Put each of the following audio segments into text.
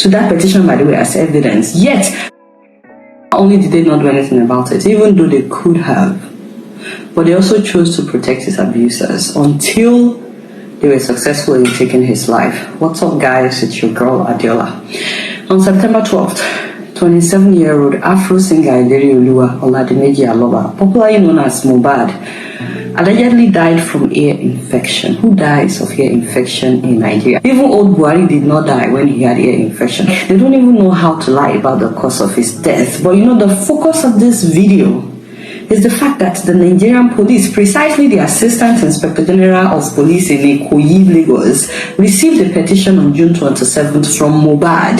to that petition, by the way, as evidence. Yet, not only did they not do anything about it, even though they could have, but they also chose to protect his abusers until they were successful in taking his life. What's up, guys? It's your girl, Adiola. On September 12th, 27-year-old Afro singer Ilerioluwa Oladimeji Aloba, popularly known as Mohbad, allegedly died from ear infection. Who dies of ear infection in Nigeria? Even old Buhari did not die when he had ear infection. They don't even know how to lie about the cause of his death. But you know, the focus of this video is the fact that the Nigerian police, precisely the Assistant Inspector General of Police in Ikoyi, Lagos, received a petition on June 27th from Mohbad,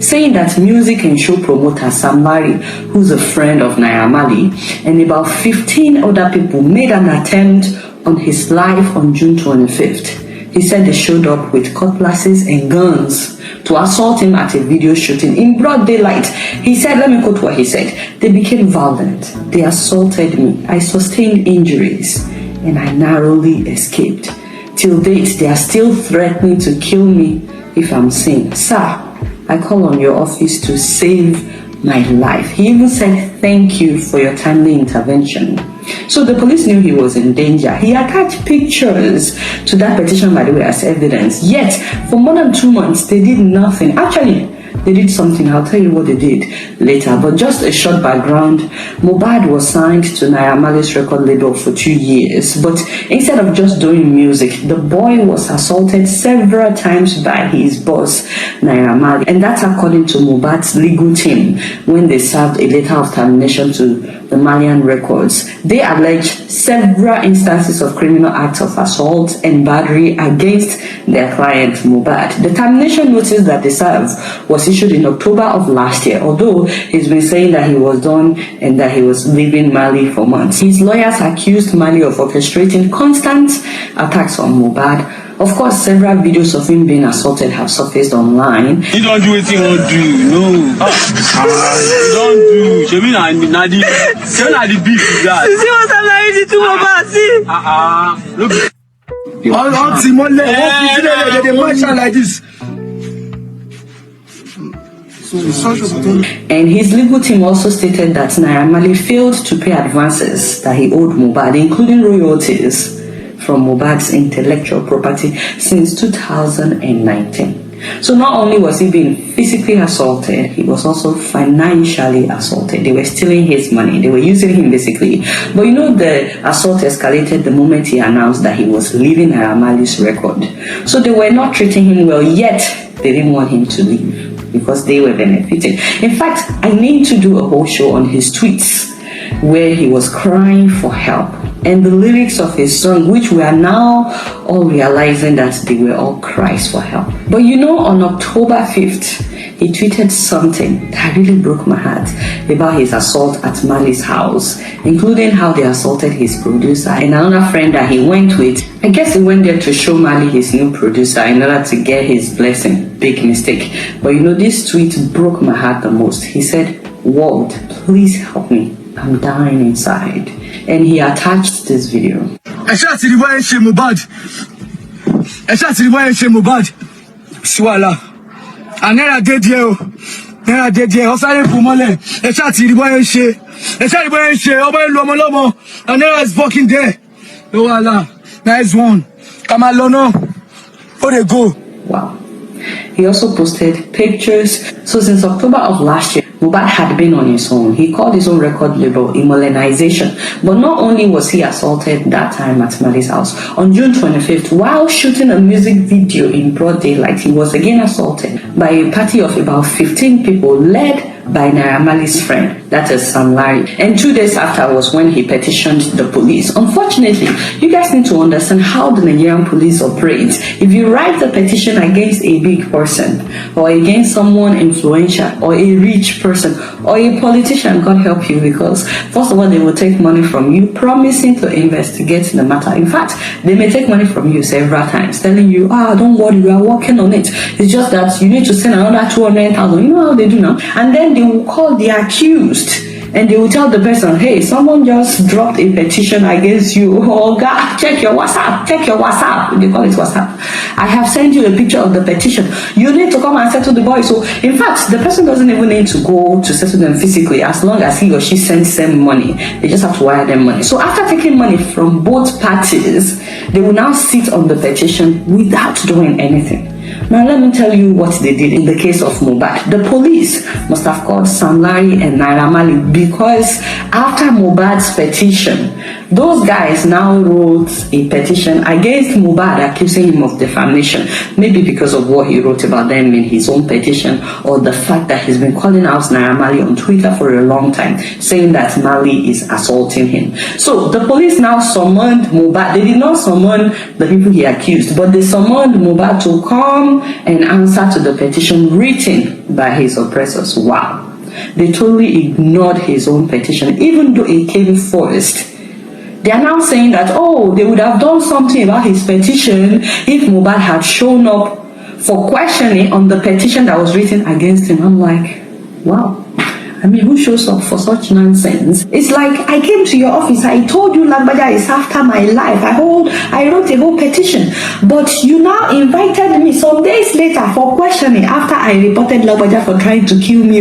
saying that music and show promoter Sam Larry, who's a friend of Naira Marley, and about 15 other people made an attempt on his life on June 25th. He said they showed up with cutlasses and guns to assault him at a video shooting in broad daylight. He said, let me quote what he said, "They became violent. They assaulted me. I sustained injuries and I narrowly escaped. Till date, they are still threatening to kill me if I'm seen. Sir, I call on your office to save my life." He even said, "Thank you for your timely intervention." So the police knew he was in danger. He attached pictures to that petition, by the way, as evidence. Yet, for more than 2 months, they did nothing. Actually, they did something. I'll tell you what they did later. But just a short background, Mohbad was signed to Naira Marley's record label for 2 years. But instead of just doing music, the boy was assaulted several times by his boss, Naira Marley. And that's according to Mohbad's legal team when they served a letter of termination to the Malian records. They alleged several instances of criminal acts of assault and battery against their client Mohbad. The termination notice that they served was issued in October of last year, although he's been saying that he was done and that he was leaving Mali for months. His lawyers accused Mali of orchestrating constant attacks on Mohbad. Of course, several videos of him being assaulted have surfaced online. You don't do what you want to do, no. You don't do. You mean I'm not the beef with that. You see what I'm like to Mohbad, see? Look. All Simone, they march like this. And his legal team also stated that Naira Marley failed to pay advances that he owed Mohbad, including royalties from Mohbad's intellectual property since 2019. So not only was he being physically assaulted, he was also financially assaulted. They were stealing his money. They were using him basically. But you know, the assault escalated the moment he announced that he was leaving Naira Marley's record. So they were not treating him well, yet they didn't want him to leave because they were benefiting. In fact, I need to do a whole show on his tweets where he was crying for help, and the lyrics of his song, which we are now all realizing that they were all cries for help. But you know, on October 5th, he tweeted something that really broke my heart about his assault at Marley's house, including how they assaulted his producer and another friend that he went with. I guess he went there to show Marley his new producer in order to get his blessing. Big mistake. But you know, this tweet broke my heart the most. He said, "World, please help me. I'm dying inside." And he attached this video. I shot the boy and shame Mohbad. I shot the boy and shame Mohbad. Swala. And then I did you. Then I did you. I started Pumole. I shot the boy and shame. I shot the boy and shame. Over Lomo. And then I was fucking there. No Allah. Nice one. Come on, Lono. Where they go? Wow. He also posted pictures. So since October of last year, Mohbad had been on his own. He called his own record label Immolenization. But not only was he assaulted that time at Marley's house, on June 25th, while shooting a music video in broad daylight, he was again assaulted by a party of about 15 people led by Naira Marley's friend, that is Sam Larry. And 2 days after was when he petitioned the police. Unfortunately, you guys need to understand how the Nigerian police operates. If you write a petition against a big person, or against someone influential, or a rich person, or a politician, God help you, because first of all, they will take money from you, promising to investigate the matter. In fact, they may take money from you several times, telling you, don't worry, we are working on it. It's just that you need to send another 200,000. You know how they do now. And then they will call the accused and they will tell the person, hey, someone just dropped a petition against you. Oh God, check your WhatsApp. They call it WhatsApp. I have sent you a picture of the petition. You need to come and settle the boy. So in fact, the person doesn't even need to go to settle them physically, as long as he or she sends them money. They just have to wire them money. So after taking money from both parties, they will now sit on the petition without doing anything. Now let me tell you what they did in the case of Mohbad. The police must have called Sam Larry and Naira Marley, because after Mohbad's petition, those guys now wrote a petition against Mohbad, accusing him of defamation, maybe because of what he wrote about them in his own petition, or the fact that he's been calling out Naira Marley on Twitter for a long time, saying that Marley is assaulting him. So the police now summoned Mohbad. They did not summon the people he accused, but they summoned Mohbad to come and answer to the petition written by his oppressors. Wow. They totally ignored his own petition, even though it came first. They are now saying that, oh, they would have done something about his petition if Mohbad had shown up for questioning on the petition that was written against him. I'm like, wow. I mean, who shows up for such nonsense? It's like, I came to your office, I told you Lagbaja is after my life. I wrote a whole petition. But you now invited me some days later for questioning after I reported Lagbaja for trying to kill me.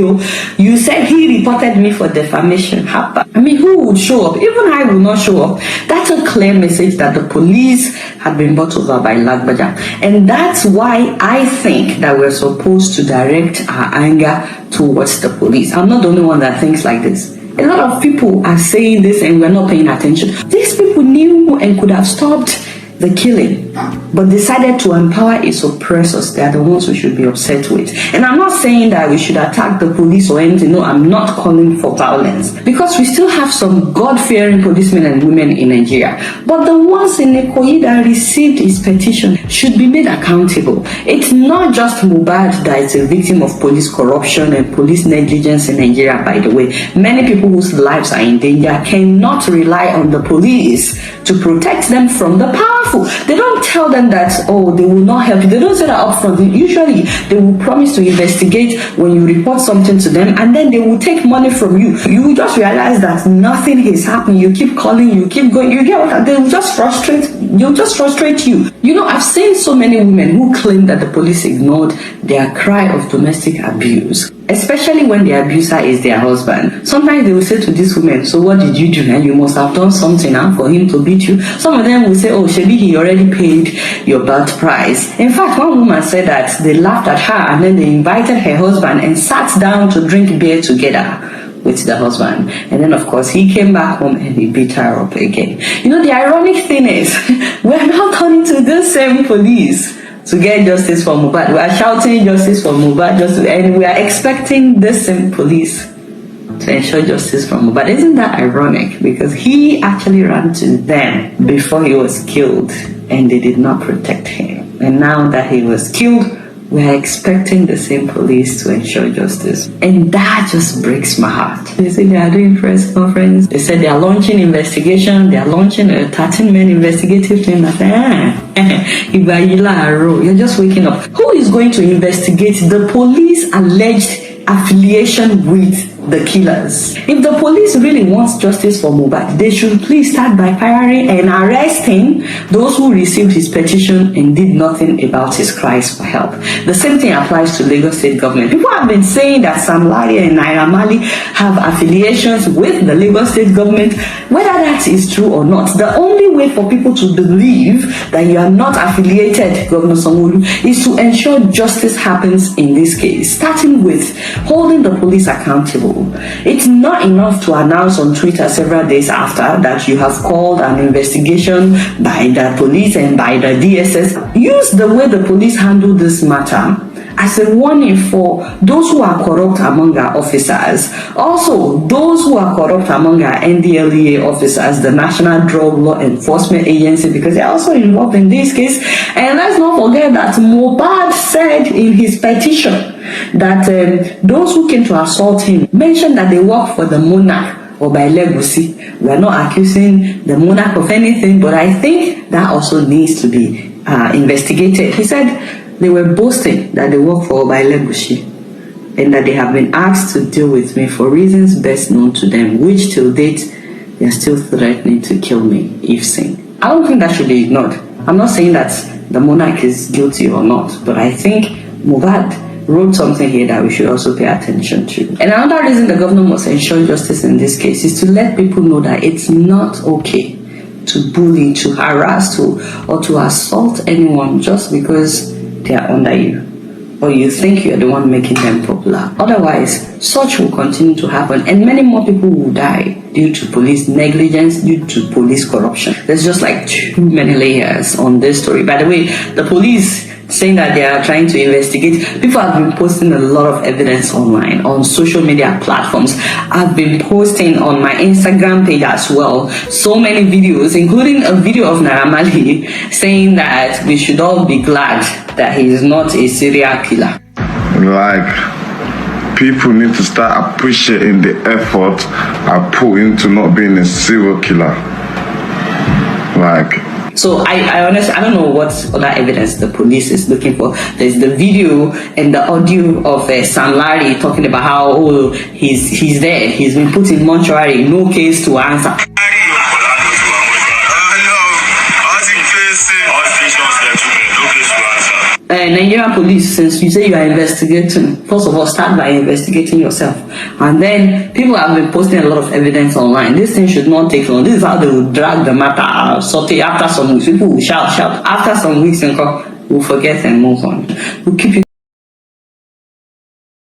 You said he reported me for defamation. I mean, who would show up? Even I will not show up. That's a clear message that the police had been bought over by Lagbaja. And that's why I think that we're supposed to direct our anger towards the police. I'm not the only one that thinks like this. A lot of people are saying this and we're not paying attention. These people knew and could have stopped the killing, but decided to empower its oppressors. They are the ones we should be upset with. And I'm not saying that we should attack the police or anything. No, I'm not calling for violence, because we still have some God-fearing policemen and women in Nigeria. But the ones in Ikoyi that received his petition should be made accountable. It's not just Mohbad that is a victim of police corruption and police negligence in Nigeria, by the way. Many people whose lives are in danger cannot rely on the police to protect them from the powerful. They don't tell them that, oh, they will not help you. They don't say that up front. Usually, they will promise to investigate when you report something to them, and then they will take money from you. You will just realize that nothing is happening. You keep calling, you keep going. You get what? They will just frustrate. They'll just frustrate you. You know, I've seen so many women who claim that the police ignored their cry of domestic abuse, especially when the abuser is their husband. Sometimes they will say to these women, so what did you do? And you must have done something for him to beat you. Some of them will say, oh, Shebi, he already paid your birth price. In fact, one woman said that they laughed at her and then they invited her husband and sat down to drink beer together with the husband. And then, of course, he came back home and he beat her up again. You know, the ironic thing is, we're now turning to this same police to get justice for Mohbad. We are shouting justice for Mohbad, and we are expecting this same police to ensure justice for Mohbad. Isn't that ironic? Because he actually ran to them before he was killed, and they did not protect him. And now that he was killed, we are expecting the same police to ensure justice. And that just breaks my heart. They say they are doing press conference. They said they are launching investigation. They are launching a 13-man investigative team. I said, you're just waking up. Who is going to investigate the police alleged affiliation with the killers? If the police really wants justice for Mohbad, they should please start by firing and arresting those who received his petition and did nothing about his cries for help. The same thing applies to Lagos State government. People have been saying that Sam Larry and Naira Marley have affiliations with the Lagos State government. Whether that is true or not, the only way for people to believe that you are not affiliated, Governor Sanwo-Olu, is to ensure justice happens in this case, starting with holding the police accountable. It's not enough to announce on Twitter several days after that you have called an investigation by the police and by the DSS. Use the way the police handle this matter as a warning for those who are corrupt among our officers. Also, those who are corrupt among our NDLEA officers, the National Drug Law Enforcement Agency, because they're also involved in this case. And let's not forget that Mohbad said in his petition that those who came to assault him mentioned that they work for the monarch or by Legacy. We are not accusing the monarch of anything, but I think that also needs to be investigated. He said they were boasting that they work for by Legacy. and that they have been asked to deal with me for reasons best known to them, which till date they are still threatening to kill me if seen. I don't think that should be ignored. I'm not saying that the monarch is guilty or not, but I think Mohbad wrote something here that we should also pay attention to. And another reason the governor must ensure justice in this case is to let people know that it's not okay to bully, to harass, or to assault anyone just because they are under you, or you think you're the one making them popular. Otherwise, such will continue to happen, and many more people will die due to police negligence, due to police corruption. There's just like too many layers on this story. By the way, the police saying that they are trying to investigate. People have been posting a lot of evidence online, on social media platforms. I've been posting on my Instagram page as well so many videos, including a video of Naira Marley saying that we should all be glad that he is not a serial killer. Like, people need to start appreciating the effort I put into not being a serial killer. Like, so I honestly, I don't know what other evidence the police is looking for. There's the video and the audio of Sam Larry talking about how he's there, he's been put in mortuary, no case to answer. Nigerian police, since you say you are investigating, first of all, start by investigating yourself. And then people have been posting a lot of evidence online. This thing should not take long. This is how they will drag the matter out. So after some weeks, people will shout. After some weeks, we'll forget and move on. We'll keep it.